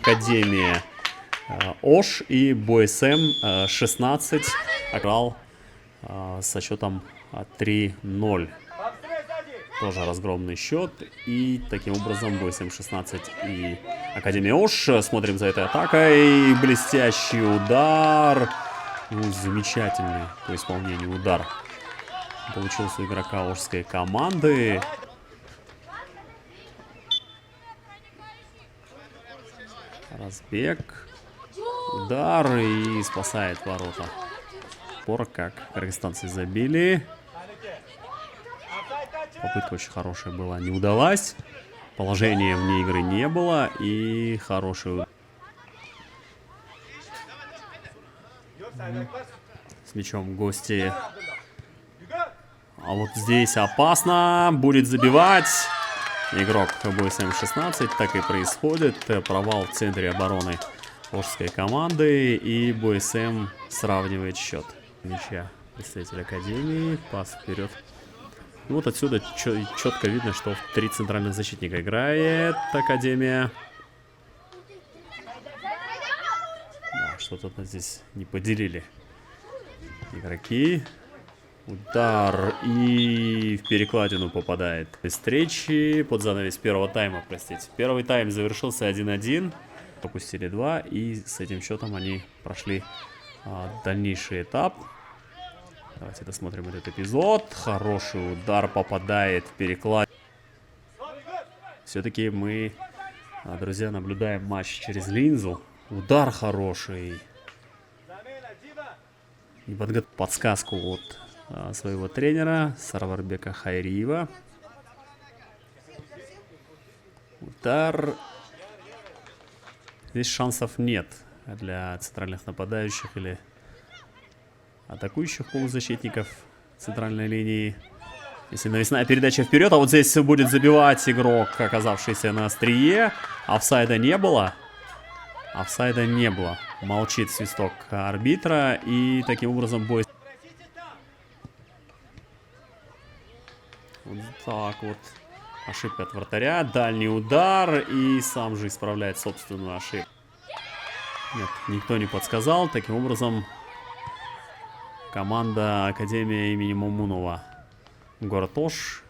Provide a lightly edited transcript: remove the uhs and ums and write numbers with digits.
Академия Ош и БСМ 16 играл со счетом 3-0. Тоже разгромный счет. И таким образом БСМ 16 и Академия Ош. Смотрим за этой атакой. Блестящий удар. Ну, замечательный по исполнению удар получился у игрока ошской команды. Разбег. Удар и спасает ворота. Пор как кыргызстанцы забили. Попытка очень хорошая была, не удалась. Положения вне игры не было. И хороший... С мячом гости. А вот здесь опасно. Будет забивать игрок БСМ 16. Так и происходит. Провал в центре обороны ошской команды. И БСМ сравнивает счет. Мяча представитель Академии. Пас вперед. Вот отсюда четко видно, что 3 центральных защитника играет Академия. Да, что-то здесь не поделили игроки. Удар и в перекладину попадает. Встречи под занавес первого тайма, простите. Первый тайм завершился 1-1. Пропустили 2. И с этим счетом они прошли дальнейший этап. Давайте досмотрим этот эпизод. Хороший удар попадает в перекладину. Все-таки мы, друзья, наблюдаем матч через линзу. Удар хороший. И подсказку от своего тренера Сарварбека Хайриева. Удар. Здесь шансов нет для центральных нападающих или атакующих полузащитников центральной линии. Если навесная передача вперед, а вот здесь будет забивать игрок, оказавшийся на острие. Офсайда не было. Офсайда не было. Молчит свисток арбитра. И таким образом бой... Вот так вот. Ошибка от вратаря. Дальний удар. И сам же исправляет собственную ошибку. Нет, никто не подсказал. Таким образом, команда Академия имени Момунова, город Ош,